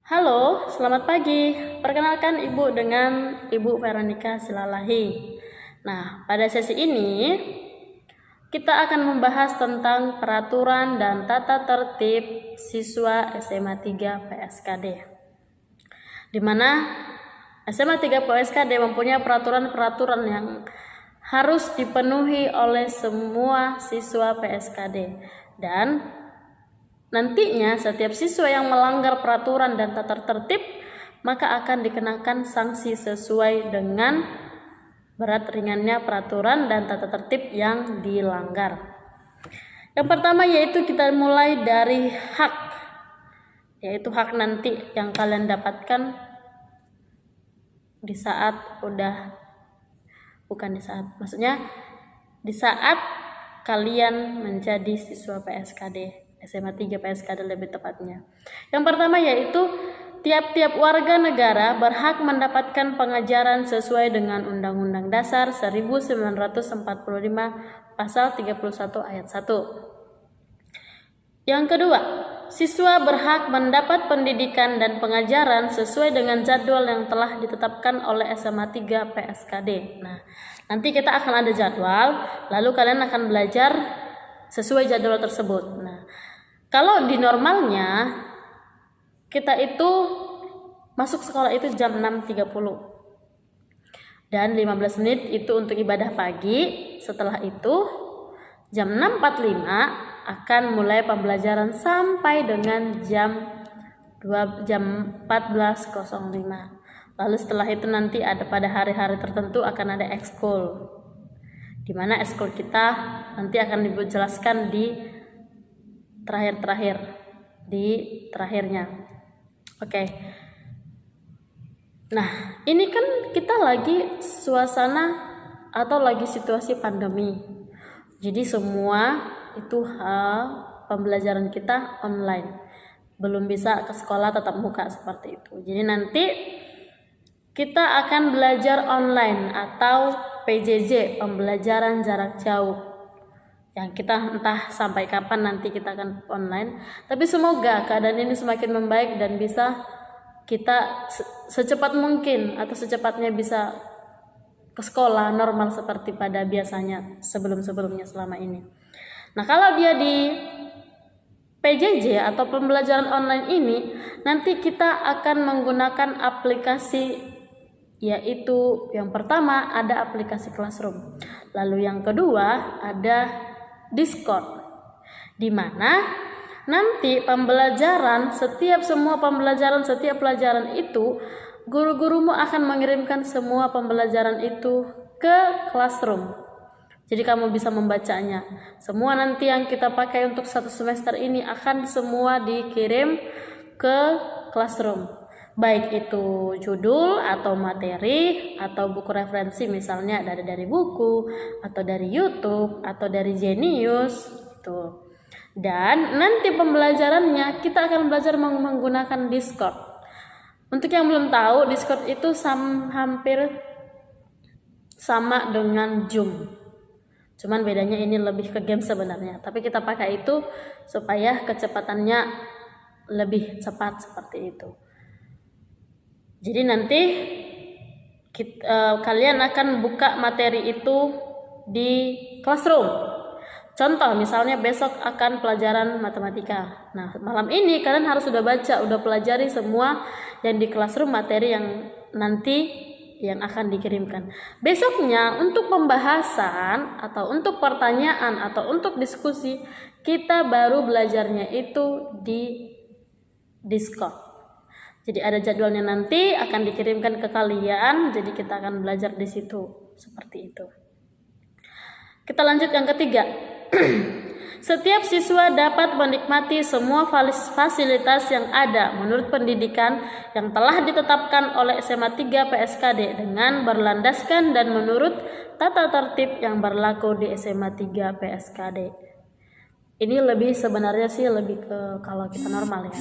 Halo, selamat pagi. Perkenalkan Ibu dengan Ibu Veronica Silalahi. Nah, pada sesi ini kita akan membahas tentang peraturan dan tata tertib siswa SMA 3 PSKD. Di mana SMA 3 PSKD mempunyai peraturan-peraturan yang harus dipenuhi oleh semua siswa PSKD, dan nantinya setiap siswa yang melanggar peraturan dan tata tertib maka akan dikenakan sanksi sesuai dengan berat ringannya peraturan dan tata tertib yang dilanggar. Yang pertama yaitu kita mulai dari hak, yaitu hak nanti yang kalian dapatkan di saat di saat kalian menjadi siswa PSKD, SMA 3 PSKD lebih tepatnya. Yang pertama yaitu tiap-tiap warga negara berhak mendapatkan pengajaran sesuai dengan Undang-Undang Dasar 1945 Pasal 31 Ayat 1. Yang kedua, siswa berhak mendapat pendidikan dan pengajaran sesuai dengan jadwal yang telah ditetapkan oleh SMA 3 PSKD. Nah, nanti kita akan ada jadwal, lalu kalian akan belajar sesuai jadwal tersebut. Nah, kalau di normalnya kita itu masuk sekolah itu jam 6.30 dan 15 menit itu untuk ibadah pagi. Setelah itu jam 6.45 akan mulai pembelajaran sampai dengan jam 14.05. Lalu setelah itu nanti ada pada hari-hari tertentu akan ada ekskul, di mana ekskul kita nanti akan dijelaskan di terakhirnya. Oke. Nah, ini kan kita lagi suasana atau lagi situasi pandemi. Jadi semua itu pembelajaran kita online. Belum bisa ke sekolah tatap muka seperti itu. Jadi nanti kita akan belajar online atau PJJ, pembelajaran jarak jauh, yang kita entah sampai kapan nanti kita akan online. Tapi semoga keadaan ini semakin membaik dan bisa kita secepat mungkin atau secepatnya bisa ke sekolah normal seperti pada biasanya sebelum-sebelumnya selama ini. Nah, kalau dia di PJJ atau pembelajaran online ini, nanti kita akan menggunakan aplikasi, yaitu yang pertama ada aplikasi Classroom, lalu yang kedua ada Discord, di mana nanti setiap pelajaran itu guru-gurumu akan mengirimkan semua pembelajaran itu ke Classroom. Jadi kamu bisa membacanya. Semua nanti yang kita pakai untuk satu semester ini akan semua dikirim ke Classroom. Baik itu judul atau materi atau buku referensi, misalnya dari buku atau dari YouTube atau dari Genius gitu. Dan nanti pembelajarannya kita akan belajar menggunakan Discord. Untuk yang belum tahu, Discord itu hampir sama dengan Zoom. Cuman bedanya ini lebih ke game sebenarnya, tapi kita pakai itu supaya kecepatannya lebih cepat seperti itu. Jadi nanti kalian akan buka materi itu di Classroom. Contoh misalnya besok akan pelajaran matematika. Nah, malam ini kalian harus sudah pelajari semua yang di Classroom materi yang nanti yang akan dikirimkan. Besoknya untuk pembahasan atau untuk pertanyaan atau untuk diskusi, kita baru belajarnya itu di Discord. Jadi ada jadwalnya nanti akan dikirimkan ke kalian, jadi kita akan belajar di situ seperti itu. Kita lanjut yang ketiga. Setiap siswa dapat menikmati semua fasilitas yang ada menurut pendidikan yang telah ditetapkan oleh SMA 3 PSKD dengan berlandaskan dan menurut tata tertib yang berlaku di SMA 3 PSKD. Ini sebenarnya lebih ke kalau kita normal ya.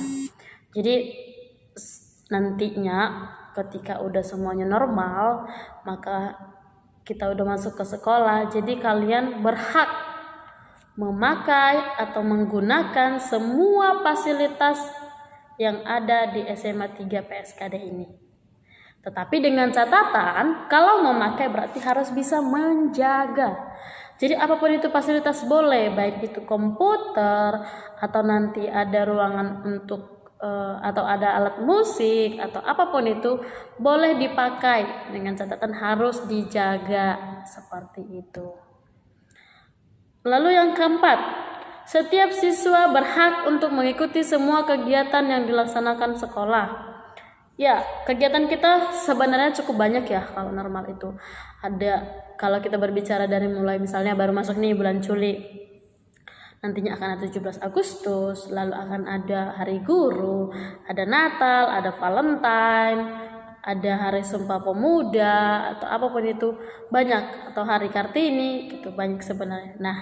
Jadi nantinya ketika udah semuanya normal, maka kita udah masuk ke sekolah, jadi kalian berhak memakai atau menggunakan semua fasilitas yang ada di SMA 3 PSKD ini. Tetapi dengan catatan, kalau memakai berarti harus bisa menjaga. Jadi apapun itu fasilitas boleh, baik itu komputer atau nanti ada ruangan untuk atau ada alat musik atau apapun itu boleh dipakai, dengan catatan harus dijaga seperti itu. Lalu yang keempat, setiap siswa berhak untuk mengikuti semua kegiatan yang dilaksanakan sekolah. Ya, kegiatan kita sebenarnya cukup banyak ya kalau normal itu. Ada, kalau kita berbicara dari mulai misalnya baru masuk nih bulan Juli, nantinya akan ada 17 Agustus, lalu akan ada Hari Guru, ada Natal, ada Valentine, ada Hari Sumpah Pemuda, atau apapun itu banyak, atau Hari Kartini, gitu banyak sebenarnya. Nah,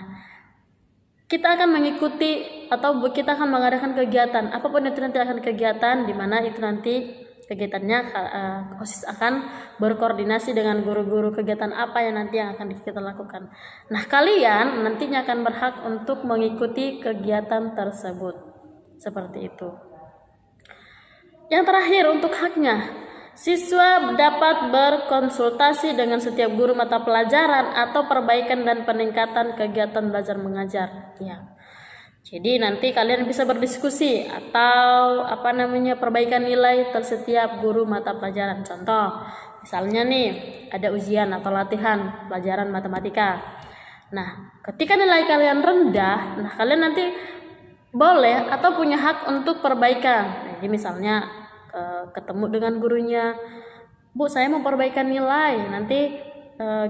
kita akan mengikuti atau kita akan mengadakan kegiatan, apapun itu nanti akan kegiatan di mana itu nanti kegiatannya OSIS akan berkoordinasi dengan guru-guru kegiatan apa yang nanti yang akan kita lakukan. Nah, kalian nantinya akan berhak untuk mengikuti kegiatan tersebut. Seperti itu. Yang terakhir untuk haknya, siswa dapat berkonsultasi dengan setiap guru mata pelajaran atau perbaikan dan peningkatan kegiatan belajar mengajar. Ya. Jadi nanti kalian bisa berdiskusi atau perbaikan nilai setiap guru mata pelajaran. Contoh, misalnya nih ada ujian atau latihan pelajaran matematika. Nah, ketika nilai kalian rendah, nah kalian nanti boleh atau punya hak untuk perbaikan. Jadi misalnya ketemu dengan gurunya, Bu, saya mau perbaikan nilai, nanti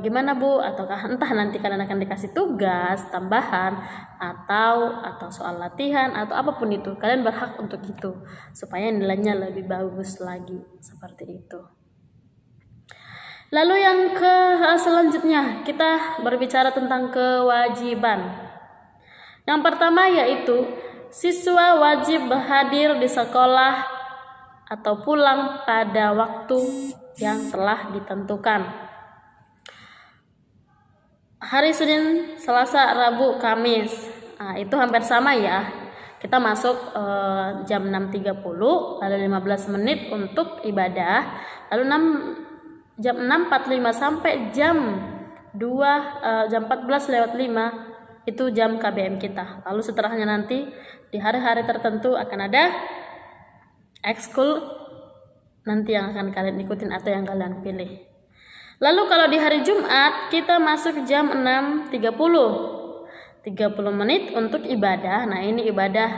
gimana Bu? Ataukah entah nanti kalian akan dikasih tugas tambahan atau soal latihan atau apapun itu, kalian berhak untuk itu supaya nilainya lebih bagus lagi, seperti itu. Lalu yang selanjutnya kita berbicara tentang kewajiban. Yang pertama yaitu siswa wajib hadir di sekolah atau pulang pada waktu yang telah ditentukan. Hari Senin, Selasa, Rabu, Kamis, nah, itu hampir sama ya. Kita masuk jam 6.30, lalu 15 menit untuk ibadah, lalu jam 6.45 sampai jam 14:05 itu jam KBM kita. Lalu setelahnya nanti di hari-hari tertentu akan ada ekskul nanti yang akan kalian ikutin atau yang kalian pilih. Lalu kalau di hari Jumat kita masuk jam 6.30, 30 menit untuk ibadah. Nah, ini ibadah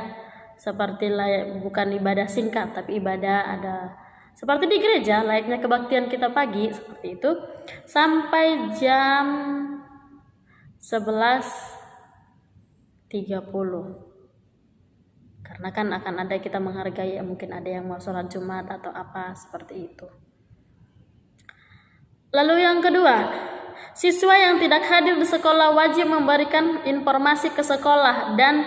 seperti bukan ibadah singkat, tapi ibadah ada seperti di gereja, layaknya kebaktian kita pagi seperti itu, sampai jam 11.30. Karena kan akan ada kita menghargai, mungkin ada yang mau sholat Jumat atau apa seperti itu. Lalu yang kedua, siswa yang tidak hadir di sekolah wajib memberikan informasi ke sekolah dan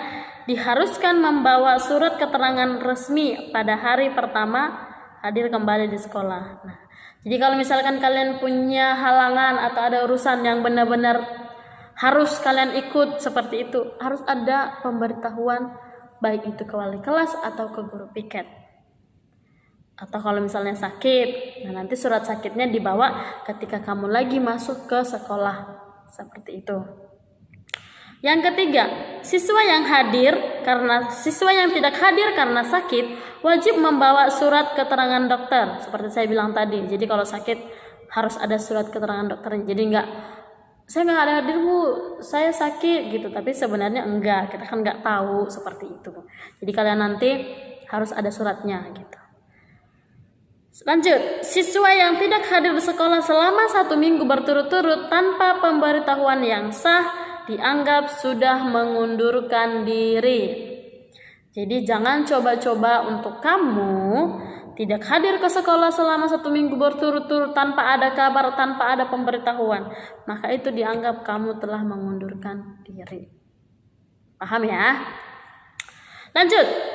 diharuskan membawa surat keterangan resmi pada hari pertama hadir kembali di sekolah. Nah, jadi kalau misalkan kalian punya halangan atau ada urusan yang benar-benar harus kalian ikut seperti itu, harus ada pemberitahuan baik itu ke wali kelas atau ke guru piket. Atau kalau misalnya sakit, nah nanti surat sakitnya dibawa ketika kamu lagi masuk ke sekolah, seperti itu. Yang ketiga, siswa yang tidak hadir karena sakit wajib membawa surat keterangan dokter, seperti saya bilang tadi. Jadi kalau sakit harus ada surat keterangan dokternya. Jadi saya nggak ada hadir Bu, saya sakit gitu. Tapi sebenarnya enggak, kita kan nggak tahu seperti itu. Jadi kalian nanti harus ada suratnya gitu. Lanjut, siswa yang tidak hadir di sekolah selama 1 minggu berturut-turut tanpa pemberitahuan yang sah dianggap sudah mengundurkan diri. Jadi jangan coba-coba untuk kamu tidak hadir ke sekolah selama 1 minggu berturut-turut tanpa ada kabar, tanpa ada pemberitahuan. Maka itu dianggap kamu telah mengundurkan diri. Paham ya? Lanjut.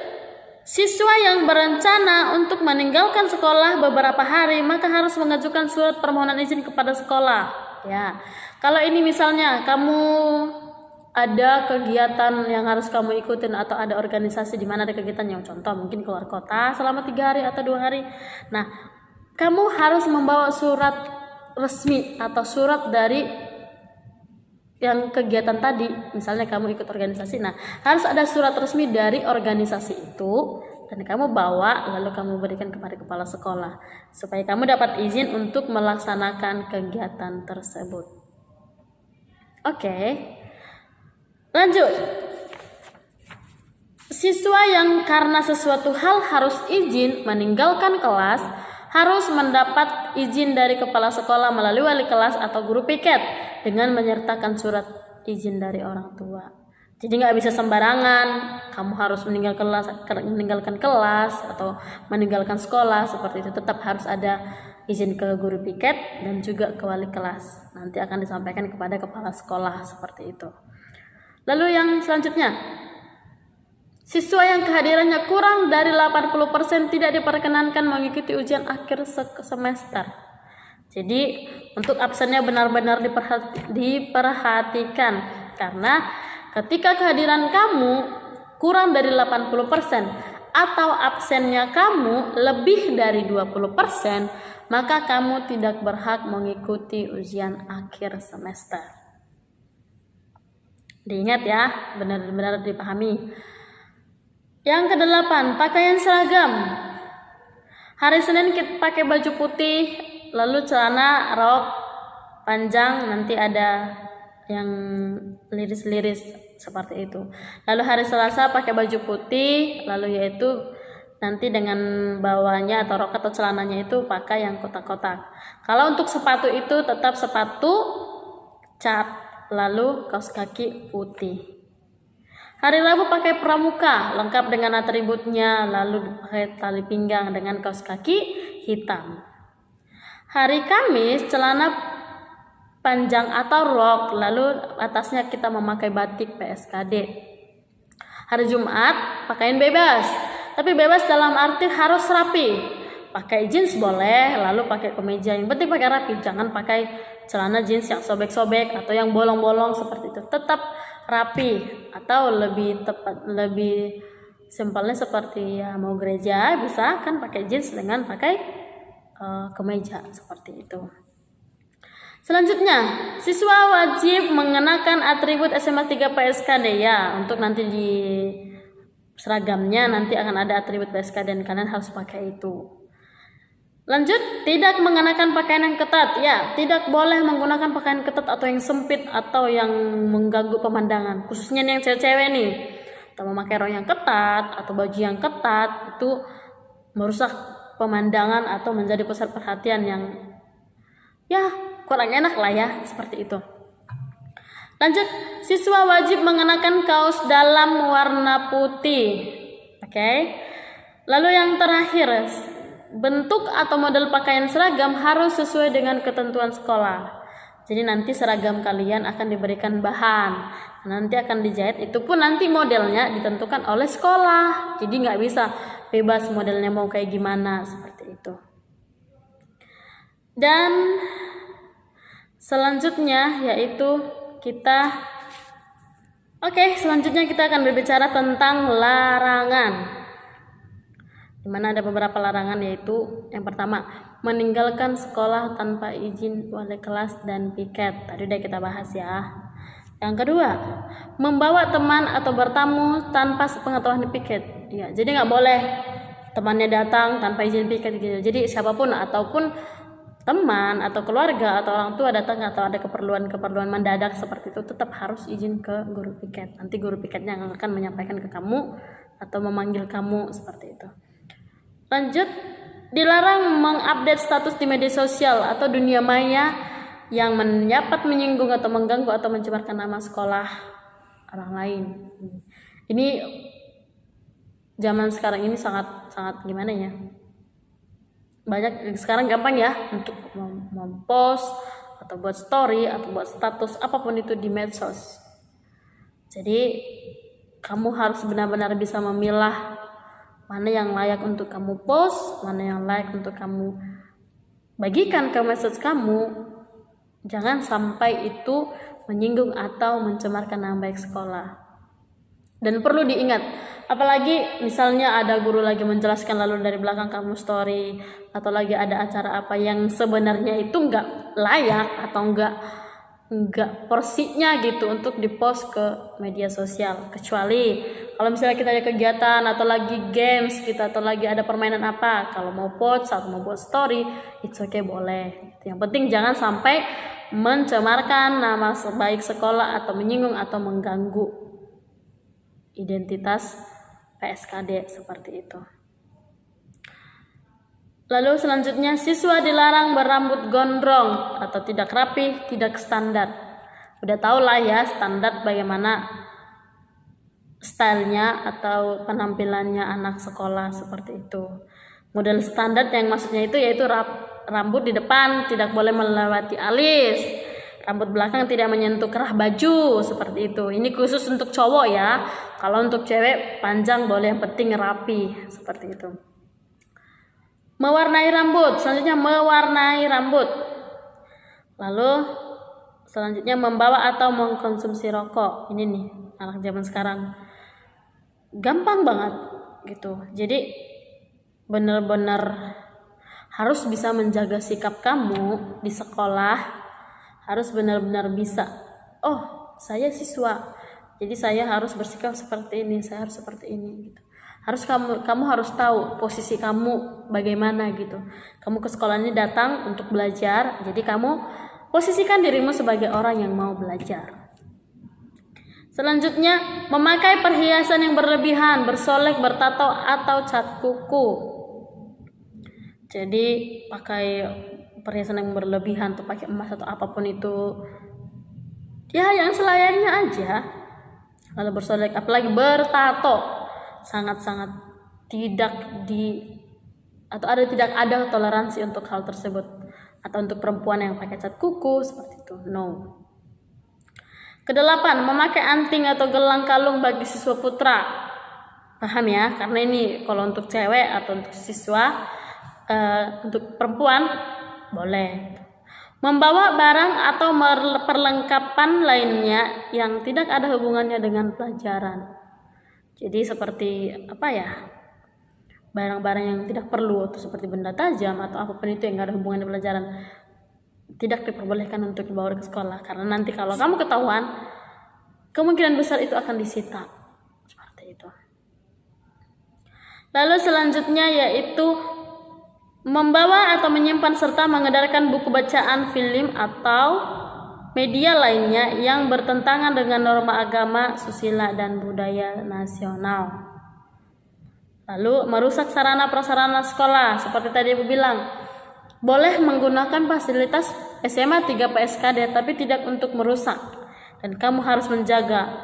Siswa yang berencana untuk meninggalkan sekolah beberapa hari maka harus mengajukan surat permohonan izin kepada sekolah. Ya, kalau ini misalnya kamu ada kegiatan yang harus kamu ikutin atau ada organisasi di mana ada kegiatan yang contoh mungkin keluar kota selama 3 hari atau 2 hari. Nah, kamu harus membawa surat resmi atau surat dari yang kegiatan tadi. Misalnya kamu ikut organisasi, nah harus ada surat resmi dari organisasi itu dan kamu bawa lalu kamu berikan kepada kepala sekolah supaya kamu dapat izin untuk melaksanakan kegiatan tersebut. Oke. Lanjut. Siswa yang karena sesuatu hal harus izin meninggalkan kelas harus mendapat izin dari kepala sekolah melalui wali kelas atau guru piket dengan menyertakan surat izin dari orang tua. Jadi nggak bisa sembarangan, kamu harus meninggalkan kelas atau meninggalkan sekolah seperti itu. Tetap harus ada izin ke guru piket dan juga ke wali kelas. Nanti akan disampaikan kepada kepala sekolah seperti itu. Lalu yang selanjutnya, siswa yang kehadirannya kurang dari 80% tidak diperkenankan mengikuti ujian akhir semester. Jadi untuk absennya benar-benar diperhatikan karena ketika kehadiran kamu kurang dari 80% atau absennya kamu lebih dari 20%, maka kamu tidak berhak mengikuti ujian akhir semester. Diingat ya, benar-benar dipahami. Yang ke-8, pakaian seragam. Hari Senin kita pakai baju putih, lalu celana rok panjang, nanti ada yang liris-liris seperti itu. Lalu hari Selasa pakai baju putih, lalu yaitu nanti dengan bawahnya atau rok atau celananya itu pakai yang kotak-kotak. Kalau untuk sepatu itu tetap sepatu cat, lalu kaos kaki putih. Hari Rabu pakai pramuka lengkap dengan atributnya, lalu pakai tali pinggang dengan kaos kaki hitam. Hari Kamis celana panjang atau rok, lalu atasnya kita memakai batik PSKD. Hari Jumat pakaian bebas, tapi bebas dalam arti harus rapi. Pakai jeans boleh, lalu pakai kemeja, yang penting pakai rapi, jangan pakai celana jeans yang sobek-sobek atau yang bolong-bolong seperti itu. Tetap rapi, atau lebih tepat, lebih simpelnya seperti ya mau gereja bisa kan pakai jeans dengan pakai kemeja seperti itu. Selanjutnya, siswa wajib mengenakan atribut SMA 3 PSKD ya, untuk nanti di seragamnya nanti akan ada atribut PSKD dan kalian harus pakai itu. Lanjut, tidak mengenakan pakaian yang ketat. Ya, tidak boleh menggunakan pakaian ketat atau yang sempit atau yang mengganggu pemandangan. Khususnya yang cewek-cewek nih. Atau memakai rok yang ketat atau baju yang ketat itu merusak pemandangan atau menjadi pusat perhatian yang ya kurang enak lah ya, seperti itu. Lanjut, siswa wajib mengenakan kaos dalam warna putih. Oke. Lalu yang terakhir, bentuk atau model pakaian seragam harus sesuai dengan ketentuan sekolah. Jadi nanti seragam kalian akan diberikan bahan, nanti akan dijahit, itu pun nanti modelnya ditentukan oleh sekolah. Jadi nggak bisa bebas modelnya mau kayak gimana, seperti itu. Dan selanjutnya yaitu selanjutnya kita akan berbicara tentang larangan. Di mana ada beberapa larangan, yaitu yang pertama, meninggalkan sekolah tanpa izin wali kelas dan piket. Tadi udah kita bahas ya. Yang kedua, membawa teman atau bertamu tanpa sepengetahuan piket. Ya, jadi nggak boleh temannya datang tanpa izin piket gitu. Jadi siapapun ataupun teman atau keluarga atau orang tua datang atau ada keperluan mendadak seperti itu, tetap harus izin ke guru piket. Nanti guru piketnya yang akan menyampaikan ke kamu atau memanggil kamu seperti itu. Lanjut, dilarang mengupdate status di media sosial atau dunia maya yang dapat menyinggung atau mengganggu atau mencemarkan nama sekolah orang lain. Ini zaman sekarang ini sangat gimana ya? Banyak sekarang gampang ya untuk mempost atau buat story atau buat status apapun itu di medsos. Jadi kamu harus benar-benar bisa memilah mana yang layak untuk kamu post, mana yang layak untuk kamu bagikan ke medsos kamu, Jangan sampai itu menyinggung atau mencemarkan nama baik sekolah. Dan perlu diingat, apalagi misalnya ada guru lagi menjelaskan lalu dari belakang kamu story, atau lagi ada acara apa yang sebenarnya itu nggak layak atau nggak porsinya gitu untuk dipost ke media sosial. Kecuali kalau misalnya kita ada kegiatan atau lagi games gitu, atau lagi ada permainan apa, kalau mau post atau mau buat story, it's okay, boleh. Yang penting jangan sampai mencemarkan nama baik sekolah atau menyinggung atau mengganggu identitas PSKD seperti itu. Lalu selanjutnya, siswa dilarang berambut gondrong atau tidak rapi, tidak standar. Udah tau lah ya standar bagaimana stylenya atau penampilannya anak sekolah seperti itu. Model standar yang maksudnya itu yaitu rambut di depan tidak boleh melewati alis, rambut belakang tidak menyentuh kerah baju seperti itu. Ini khusus untuk cowok ya. Kalau untuk cewek panjang boleh, yang penting rapi seperti itu. Mewarnai rambut, selanjutnya mewarnai rambut. Lalu selanjutnya membawa atau mengkonsumsi rokok. Ini nih anak zaman sekarang gampang banget gitu. Jadi benar-benar harus bisa menjaga sikap kamu di sekolah, harus benar-benar bisa. Oh, saya siswa, jadi saya harus bersikap seperti ini, saya harus seperti ini gitu. Harus kamu harus tahu posisi kamu bagaimana gitu. Kamu ke sekolah ini datang untuk belajar, jadi kamu posisikan dirimu sebagai orang yang mau belajar. Selanjutnya, memakai perhiasan yang berlebihan, bersolek, bertato atau cat kuku. Jadi pakai perhiasan yang berlebihan atau pakai emas atau apapun itu, ya yang selayaknya aja. Lalu bersolek, apalagi bertato, sangat-sangat tidak ada toleransi untuk hal tersebut. Atau untuk perempuan yang pakai cat kuku seperti itu, no. Kedelapan, memakai anting atau gelang kalung bagi siswa putra. Paham ya? Karena ini kalau untuk cewek atau untuk siswa, untuk perempuan boleh. Membawa barang atau perlengkapan lainnya yang tidak ada hubungannya dengan pelajaran. Jadi seperti apa ya? Barang-barang yang tidak perlu, atau seperti benda tajam atau apapun itu yang tidak ada hubungannya dengan pelajaran, tidak diperbolehkan untuk dibawa ke sekolah. Karena nanti kalau kamu ketahuan, kemungkinan besar itu akan disita. Seperti itu. Lalu selanjutnya yaitu membawa atau menyimpan serta mengedarkan buku bacaan, film atau media lainnya yang bertentangan dengan norma agama, susila dan budaya nasional. Lalu merusak sarana prasarana sekolah, seperti tadi Ibu bilang, boleh menggunakan fasilitas SMA 3 PSKD tapi tidak untuk merusak. Dan kamu harus menjaga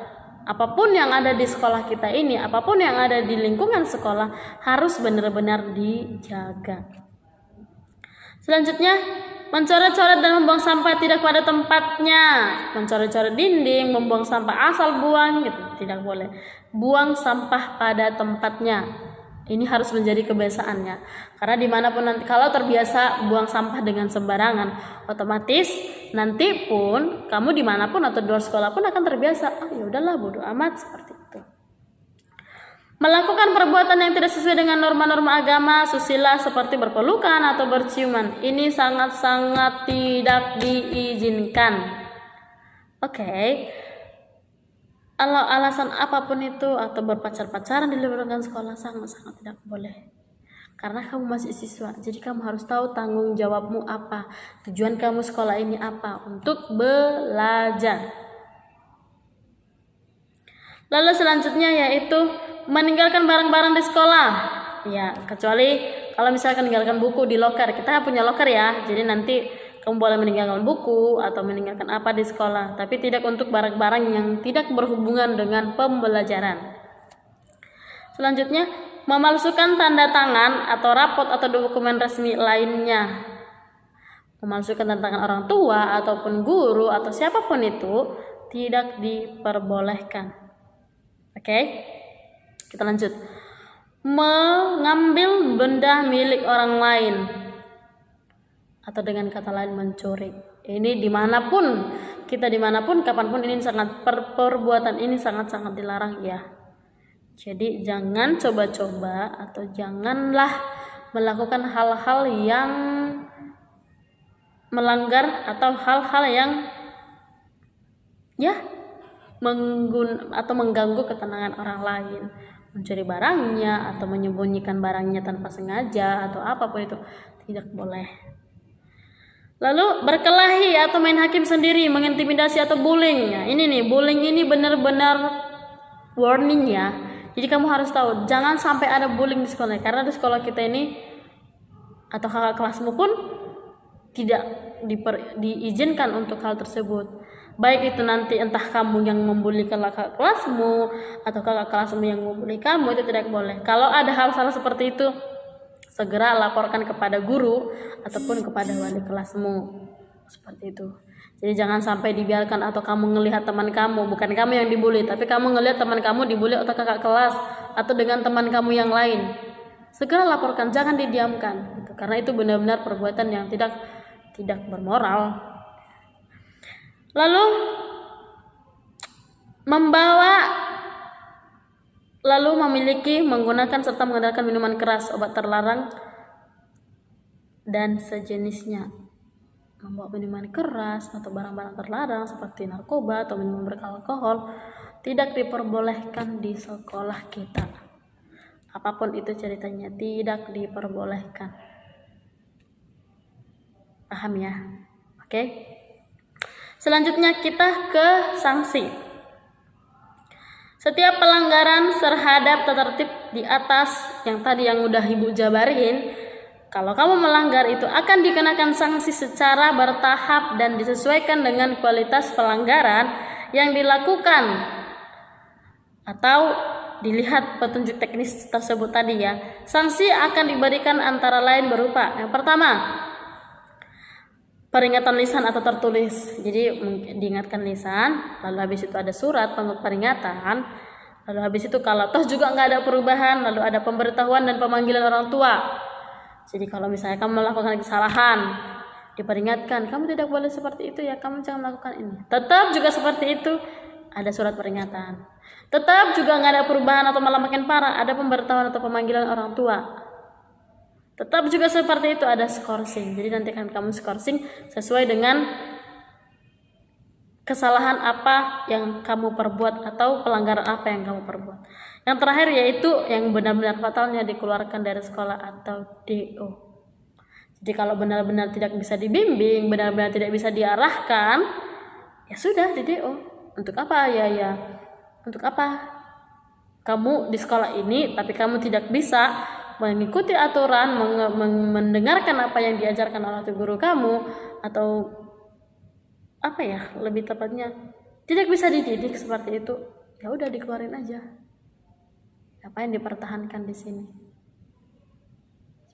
apapun yang ada di sekolah kita ini, apapun yang ada di lingkungan sekolah harus benar-benar dijaga. Selanjutnya, mencoret-coret dan membuang sampah tidak pada tempatnya. Mencoret-coret dinding, membuang sampah asal buang gitu, tidak boleh. Buang sampah pada tempatnya. Ini harus menjadi kebiasaannya. Karena dimanapun nanti kalau terbiasa buang sampah dengan sembarangan, otomatis nanti pun kamu dimanapun atau di luar sekolah pun akan terbiasa. Ya udahlah, bodo amat seperti itu. Melakukan perbuatan yang tidak sesuai dengan norma-norma agama, susila seperti berpelukan atau berciuman. Ini sangat-sangat tidak diizinkan. Oke. Kalau alasan apapun itu atau berpacar-pacaran di lingkungan sekolah sangat-sangat tidak boleh. Karena kamu masih siswa, jadi kamu harus tahu tanggung jawabmu apa. Tujuan kamu sekolah ini apa? Untuk belajar. Lalu selanjutnya yaitu meninggalkan barang-barang di sekolah. Ya, kecuali kalau misalkan meninggalkan buku di loker. Kita punya loker ya. Jadi nanti kamu boleh meninggalkan buku atau meninggalkan apa di sekolah, tapi tidak untuk barang-barang yang tidak berhubungan dengan pembelajaran. Selanjutnya, memalsukan tanda tangan atau rapot atau dokumen resmi lainnya. Memalsukan tanda tangan orang tua ataupun guru atau siapapun itu tidak diperbolehkan. Oke? Kita lanjut. Mengambil benda milik orang lain atau dengan kata lain mencuri. Ini dimanapun kita, dimanapun kapanpun, ini sangat perbuatan ini sangat-sangat dilarang ya. Jadi jangan coba-coba atau janganlah melakukan hal-hal yang melanggar atau hal-hal yang ya mengganggu ketenangan orang lain, mencuri barangnya atau menyembunyikan barangnya tanpa sengaja atau apapun itu tidak boleh. Lalu berkelahi atau main hakim sendiri, mengintimidasi atau bullying. Ya, ini nih, bullying ini benar-benar warning ya. Jadi kamu harus tahu, jangan sampai ada bullying di sekolah. Karena di sekolah kita ini atau kakak kelasmu pun tidak diizinkan untuk hal tersebut. Baik itu nanti entah kamu yang membuli kakak kelasmu atau kakak kelasmu yang membuli kamu, itu tidak boleh. Kalau ada hal-hal seperti itu, segera laporkan kepada guru ataupun kepada wali kelasmu. Seperti itu. Jadi jangan sampai dibiarkan atau kamu ngelihat teman kamu, bukan kamu yang dibully, tapi kamu ngelihat teman kamu dibully atau kakak kelas atau dengan teman kamu yang lain. Segera laporkan, jangan didiamkan. Karena itu benar-benar perbuatan yang tidak bermoral. Lalu memiliki, menggunakan serta menggunakan minuman keras, obat terlarang dan sejenisnya. Membawa minuman keras atau barang-barang terlarang seperti narkoba atau minuman beralkohol tidak diperbolehkan di sekolah kita. Apapun itu ceritanya, tidak diperbolehkan. Paham ya? Oke. Selanjutnya kita ke sanksi. Setiap pelanggaran terhadap tata tertib di atas yang tadi yang udah Ibu jabarin, kalau kamu melanggar itu akan dikenakan sanksi secara bertahap dan disesuaikan dengan kualitas pelanggaran yang dilakukan atau dilihat petunjuk teknis tersebut tadi ya. Sanksi akan diberikan antara lain berupa, yang pertama, peringatan lisan atau tertulis. Jadi diingatkan lisan, lalu habis itu ada surat peringatan, lalu habis itu kalau toh juga nggak ada perubahan, lalu ada pemberitahuan dan pemanggilan orang tua. Jadi kalau misalnya kamu melakukan kesalahan, diperingatkan, kamu tidak boleh seperti itu ya, kamu jangan melakukan ini. Tetap juga seperti itu, ada surat peringatan. Tetap juga nggak ada perubahan atau malah makin parah, ada pemberitahuan atau pemanggilan orang tua. Tetap juga seperti itu, ada skorsing. Jadi nanti kan kamu skorsing sesuai dengan kesalahan apa yang kamu perbuat atau pelanggaran apa yang kamu perbuat. Yang terakhir yaitu yang benar-benar fatalnya, dikeluarkan dari sekolah atau DO. Jadi kalau benar-benar tidak bisa dibimbing, benar-benar tidak bisa diarahkan, ya sudah di DO. Untuk apa ya? Untuk apa kamu di sekolah ini tapi kamu tidak bisa mengikuti aturan, mendengarkan apa yang diajarkan oleh guru kamu, atau apa ya, lebih tepatnya tidak bisa dididik seperti itu, ya udah dikeluarin aja. Apa yang dipertahankan di sini?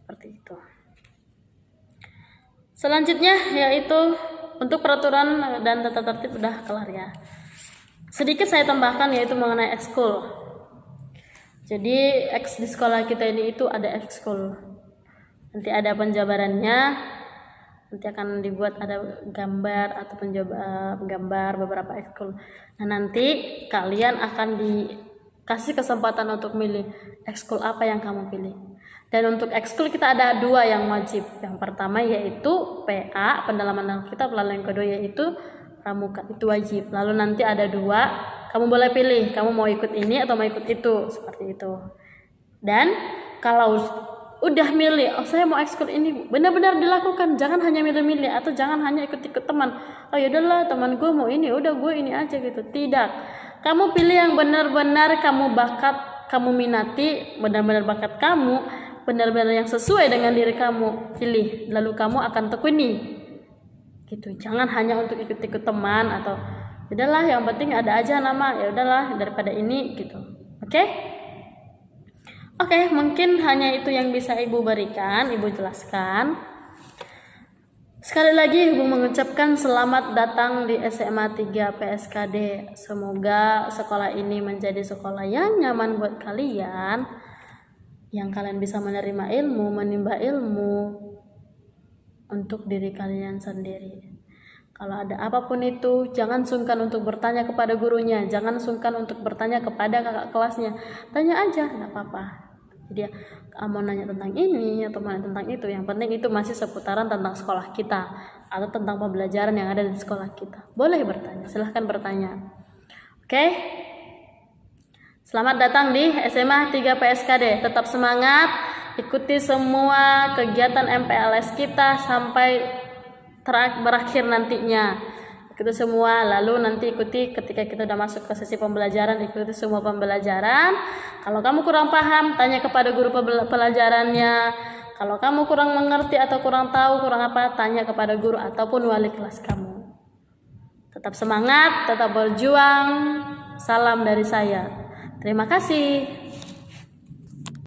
Seperti itu. Selanjutnya yaitu untuk peraturan dan tata tertib udah kelar ya. Sedikit saya tambahkan yaitu mengenai ekskul. Jadi di sekolah kita ini itu ada ekskul. Nanti ada penjabarannya. Nanti akan dibuat ada gambar atau gambar beberapa ekskul. Nah nanti kalian akan dikasih kesempatan untuk milih ekskul apa yang kamu pilih. Dan untuk ekskul kita ada 2 yang wajib. Yang pertama yaitu PA, pendalaman Alkitab, lalu yang kedua yaitu pramuka, itu wajib. Lalu nanti ada 2, kamu boleh pilih, kamu mau ikut ini atau mau ikut itu, seperti itu. Dan kalau udah milih, saya mau ekskul ini, benar-benar dilakukan, jangan hanya milih-milih atau jangan hanya ikut-ikut teman. Oh yaudahlah teman gue mau ini, udah gue ini aja gitu. Tidak, kamu pilih yang benar-benar kamu bakat, kamu minati, benar-benar bakat kamu, benar-benar yang sesuai dengan diri kamu, pilih. Lalu kamu akan tekuni gitu. Jangan hanya untuk ikut-ikut teman atau udahlah yang penting ada aja nama, ya udahlah daripada ini gitu. Oke, mungkin hanya itu yang bisa Ibu berikan, Ibu jelaskan. Sekali lagi Ibu mengucapkan selamat datang di SMA 3 PSKD. Semoga sekolah ini menjadi sekolah yang nyaman buat kalian, yang kalian bisa menerima ilmu, menimba ilmu untuk diri kalian sendiri. Kalau ada apapun itu, jangan sungkan untuk bertanya kepada gurunya, jangan sungkan untuk bertanya kepada kakak kelasnya. Tanya aja, nggak apa-apa. Jadi mau nanya tentang ini atau mau nanya tentang itu, yang penting itu masih seputaran tentang sekolah kita atau tentang pembelajaran yang ada di sekolah kita. Boleh bertanya, silahkan bertanya. Oke? Selamat datang di SMA 3 PSKD. Tetap semangat, ikuti semua kegiatan MPLS kita sampai berakhir nantinya. Ikuti semua, lalu nanti ikuti ketika kita udah masuk ke sesi pembelajaran, ikuti semua pembelajaran. Kalau kamu kurang paham, tanya kepada guru pelajarannya. Kalau kamu kurang mengerti atau kurang tahu, kurang apa, tanya kepada guru ataupun wali kelas kamu. Tetap semangat, tetap berjuang. Salam dari saya. Terima kasih.